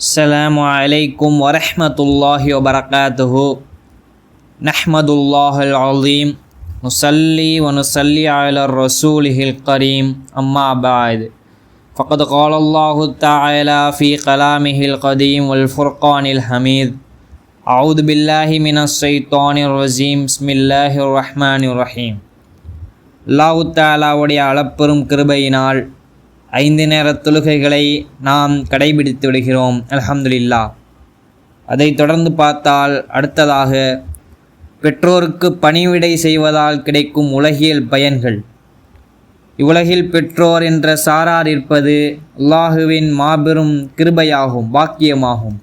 السلام عليكم ورحمة الله وبركاته نحمد الله العظيم نصلي ونصلي على رسوله الكريم أما بعد فقد قال الله تعالى في كلامه القديم والفرقان الحميد أعوذ بالله من الشيطان الرجيم بسم الله الرحمن الرحيم அல்லாஹ் தஆலாவுடைய அளப்பெரும் கிருபையினால் 5 நேர தொழுகைகளை நாம் கடைபிடித்து விடுகிறோம் அல்ஹம்துலில்லாஹ். அதை தொடர்ந்து பார்த்தால் அடுத்ததாக பெற்றோருக்கு பணிவிடை செய்வதால் கிடைக்கும் உலகியல் பயன்கள். இவ்வுலகில் பெற்றோர் என்ற சாரார் இருப்பது அல்லாஹுவின் மாபெரும் கிருபையாகும், பாக்கியமாகும்.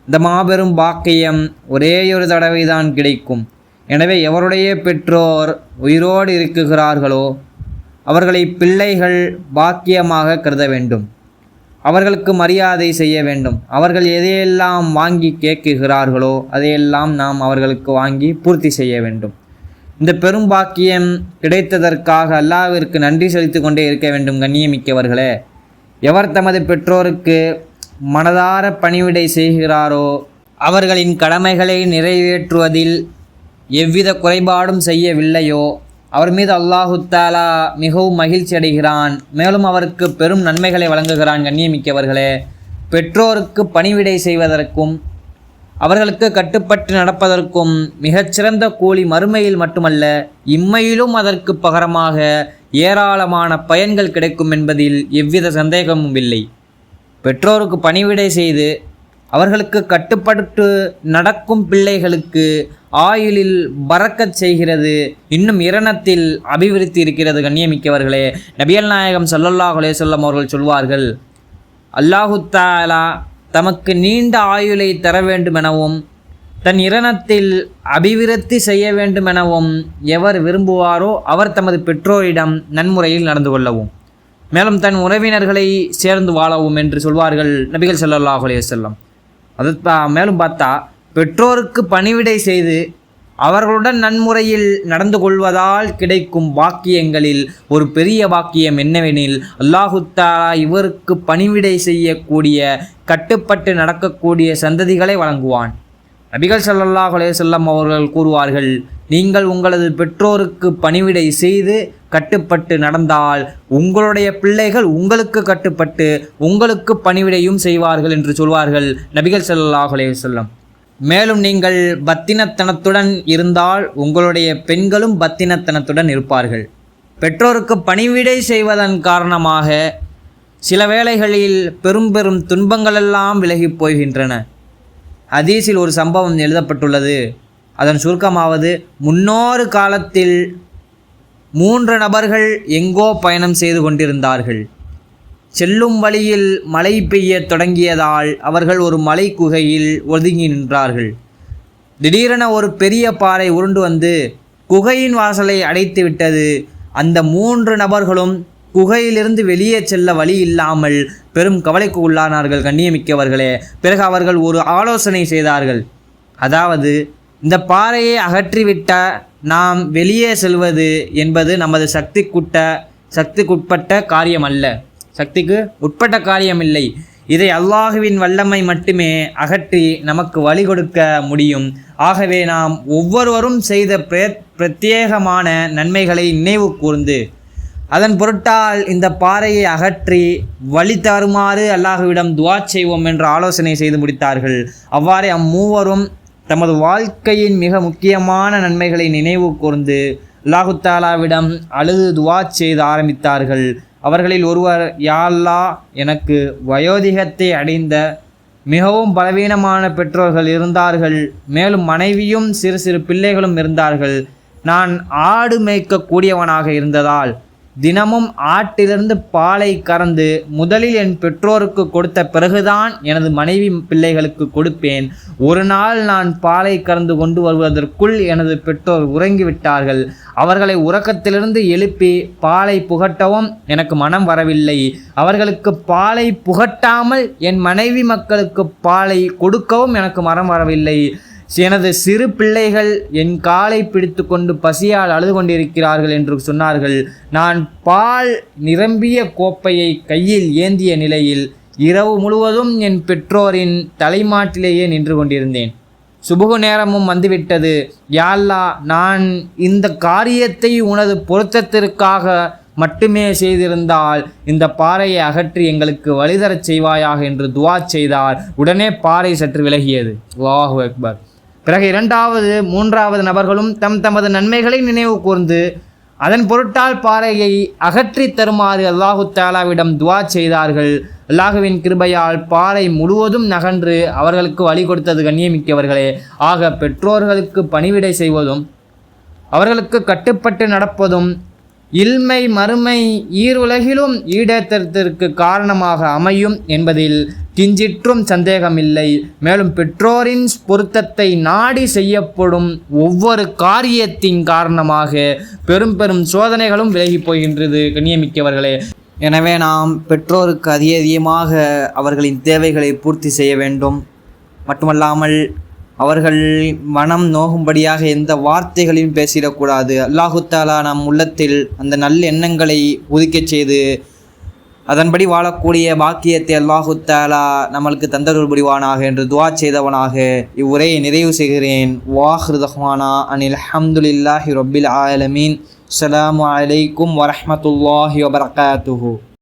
இந்த மாபெரும் பாக்கியம் ஒரேயொரு தடவைதான் கிடைக்கும். எனவே எவருடைய பெற்றோர் உயிரோடு இருக்குகிறார்களோ அவர்களை பிள்ளைகள் பாக்கியமாக கருத வேண்டும். அவர்களுக்கு மரியாதை செய்ய வேண்டும். அவர்கள் எதையெல்லாம் வாங்கி கேட்குகிறார்களோ அதையெல்லாம் நாம் அவர்களுக்கு வாங்கி பூர்த்தி செய்ய வேண்டும். இந்த பெரும் பாக்கியம் கிடைத்ததற்காக அல்லாஹ்விற்கு நன்றி செலுத்தி கொண்டே இருக்க வேண்டும். கண்ணியமிக்கவர்களே, எவர் தமது பெற்றோருக்கு மனதார பணிவிடை செய்கிறாரோ அவர்களின் கடமைகளை நிறைவேற்றுவதில் எவ்வித குறைபாடும் செய்யவில்லையோ அவர் மீது அல்லாஹு தஆலா மிகவும் மகிழ்ச்சி அடைகிறான். மேலும் அவருக்கு பெரும் நன்மைகளை வழங்குகிறான். கண்ணியமிக்கவர்களே, பெற்றோருக்கு பணிவிடை செய்வதற்கும் அவர்களுக்கு கட்டுப்பட்டு நடப்பதற்கும் மிகச்சிறந்த கூலி மறுமையில் மட்டுமல்ல இம்மையிலும் அதற்கு பகரமாக ஏராளமான பயன்கள் கிடைக்கும் என்பதில் எவ்வித சந்தேகமும் இல்லை. பெற்றோருக்கு பணிவிடை செய்து அவர்களுக்கு கட்டுப்பட்டு நடக்கும் பிள்ளைகளுக்கு ஆயுளில் பரக்கத் செய்கிறது, இன்னும் இரணத்தில் அபிவிருத்தி இருக்கிறது. கண்ணியமிக்கவர்களே, நபிகள் நாயகம் ஸல்லல்லாஹு அலைஹி வஸல்லம் அவர்கள் சொல்வார்கள், அல்லாஹு தஆலா தமக்கு நீண்ட ஆயுளை தர வேண்டுமெனவும் தன் இரணத்தில் அபிவிருத்தி செய்ய வேண்டுமெனவும் எவர் விரும்புவாரோ அவர் தமது பெற்றோரிடம் நன்முறையில் நடந்து கொள்ளவும் மேலும் தன் உறவினர்களை சேர்ந்து வாழவும் என்று சொல்வார்கள் நபிகள் ஸல்லல்லாஹு அலைஹி வஸல்லம். அது மேலும் பார்த்தா பெற்றோருக்கு பணிவிடை செய்து அவர்களுடன் நன்முறையில் நடந்து கொள்வதால் கிடைக்கும் பாக்கியங்களில் ஒரு பெரிய பாக்கியம் என்னவெனில் அல்லாஹு தஆலா இவருக்கு பணிவிடை செய்யக்கூடிய கட்டுப்பட்டு நடக்கக்கூடிய சந்ததிகளை வழங்குவான். நபிகள் ஸல்லல்லாஹு அலைஹி வஸல்லம் அவர்கள் கூறுவார்கள், நீங்கள் உங்களது பெற்றோருக்கு பணிவிடை செய்து கட்டுப்பட்டு நடந்தால் உங்களுடைய பிள்ளைகள் உங்களுக்கு கட்டுப்பட்டு உங்களுக்கு பணிவிடையும் செய்வார்கள் என்று சொல்வார்கள் நபிகள் ஸல்லல்லாஹு அலைஹி வஸல்லம். மேலும் நீங்கள் பத்தினத்தனத்துடன் இருந்தால் உங்களுடைய பெண்களும் பத்தினத்தனத்துடன் இருப்பார்கள். பெற்றோருக்கு பணிவிடை செய்வதன் காரணமாக சில வேளைகளில் பெரும் பெரும் துன்பங்களெல்லாம் விலகி போகின்றன. ஹதீஸில் ஒரு சம்பவம் எழுதப்பட்டுள்ளது. அதன் சுருக்கமாவது, முன்னொரு காலத்தில் 3 நபர்கள் எங்கோ பயணம் செய்து கொண்டிருந்தார்கள். செல்லும் வழியில் மழை பெய்ய தொடங்கியதால் அவர்கள் ஒரு மலை குகையில் ஒதுங்கி நின்றார்கள். திடீரென ஒரு பெரிய பாறை உருண்டு வந்து குகையின் வாசலை அடைத்து விட்டது. அந்த 3 நபர்களும் குகையிலிருந்து வெளியே செல்ல வழி இல்லாமல் பெரும் கவலைக்கு உள்ளானார்கள். கண்ணியமிக்கவர்களே, பிறகு அவர்கள் ஒரு ஆலோசனை செய்தார்கள். அதாவது, இந்த பாறையை அகற்றிவிட்ட நாம் வெளியே செல்வது என்பது நமது சக்திக்குட்பட்ட காரியம் அல்ல, சக்திக்கு உட்பட்ட காரியமில்லை. இதை அல்லாஹுவின் வல்லமை மட்டுமே அகற்றி நமக்கு வழி கொடுக்க முடியும். ஆகவே நாம் ஒவ்வொருவரும் செய்த பிரத்யேகமான நன்மைகளை நினைவு கூர்ந்து அதன் பொருட்டால் இந்த பாறையை அகற்றி வழி தருமாறு அல்லாஹுவிடம் துஆ செய்வோம் என்று ஆலோசனை செய்து முடித்தார்கள். அவ்வாறே அம்மூவரும் தமது வாழ்க்கையின் மிக முக்கியமான நன்மைகளை நினைவு கூர்ந்து அல்லாஹு தஆலாவிடம் அழுது துஆ செய்து ஆரம்பித்தார்கள். அவர்களில் ஒருவர், யா அல்லாஹ், எனக்கு வயோதிகத்தை அடைந்த மிகவும் பலவீனமான பெற்றோர்கள் இருந்தார்கள். மேலும் மனைவியும் சிறு சிறு பிள்ளைகளும் இருந்தார்கள். நான் ஆடு மேய்க்கக்கூடியவனாக இருந்ததால் தினமும் ஆட்டிலிருந்து பாலை கறந்து முதலில் என் பெற்றோருக்கு கொடுத்த பிறகுதான் எனது மனைவி பிள்ளைகளுக்கு கொடுப்பேன். ஒரு நாள் நான் பாலை கறந்து கொண்டு வருவதற்குள் எனது பெற்றோர் உறங்கிவிட்டார்கள். அவர்களை உறக்கத்திலிருந்து எழுப்பி பாலை புகட்டவும் எனக்கு மனம் வரவில்லை. அவர்களுக்கு பாலை புகட்டாமல் என் மனைவி மக்களுக்கு பாலை கொடுக்கவும் எனக்கு மனம் வரவில்லை. எனது சிறு பிள்ளைகள் என் காலை பிடித்து கொண்டு பசியால் அழுது கொண்டிருக்கிறார்கள் என்று சொன்னார்கள். நான் பால் நிரம்பிய கோப்பையை கையில் ஏந்திய நிலையில் இரவு முழுவதும் என் பெற்றோரின் தலைமாட்டிலேயே நின்று கொண்டிருந்தேன். சுபுகு நேரமும் வந்துவிட்டது. யா அல்லாஹ், நான் இந்த காரியத்தை உனது பொருத்தத்திற்காக மட்டுமே செய்திருந்தால் இந்த பாறையை அகற்றி எங்களுக்கு வழிதரச் செய்வாயாக என்று துவா செய்தார். உடனே பாறை சற்று விலகியது. அல்லாஹு அக்பர். பிறகு 2வது 3வது நபர்களும் தமது நன்மைகளை நினைவு கூர்ந்து அதன் பொருட்டால் பாறையை அகற்றி தருமாறு அல்லாஹு தாலாவிடம் துவா செய்தார்கள். அல்லாஹுவின் கிருபையால் பாறை முழுவதும் நகன்று அவர்களுக்கு வழி கொடுத்தது. கண்ணியமிக்கவர்களே, ஆக பெற்றோர்களுக்கு பணிவிடை செய்வதும் அவர்களுக்கு கட்டுப்பட்டு நடப்பதும் இல்மை மறுமை ஈருலகிலும் ஈடேற்றத்திற்கு காரணமாக அமையும் என்பதில் கிஞ்சிற்றும் சந்தேகமில்லை. மேலும் பெற்றோரின் பொருத்தத்தை நாடி செய்யப்படும் ஒவ்வொரு காரியத்தின் காரணமாக பெரும் பெரும் சோதனைகளும் விலகி போகின்றது. கண்ணியமிக்கவர்களே, எனவே நாம் பெற்றோருக்கு அதிகமாக அவர்களின் தேவைகளை பூர்த்தி செய்ய வேண்டும். மட்டுமல்லாமல் அவர்கள் மனம் நோகும்படியாக எந்த வார்த்தைகளையும் பேசிடக்கூடாது. அல்லாஹு தாலா நம் உள்ளத்தில் அந்த நல்ல எண்ணங்களை உதிக்கச் செய்து அதன்படி வாழக்கூடிய பாக்கியத்தை அல்லாஹு தாலா நம்மளுக்கு தந்தருள் புரிவானாக என்று துவா செய்தவனாக இவ்வுரையை நிறைவு செய்கிறேன். வாஹிரு தஹ்வானா அனில் அல்ஹம்துலில்லாஹி ரப்பில் ஆலமீன். அஸ்ஸலாமு அலைக்கும் வரஹ்மத்துல்லாஹி வபரகாத்துஹு.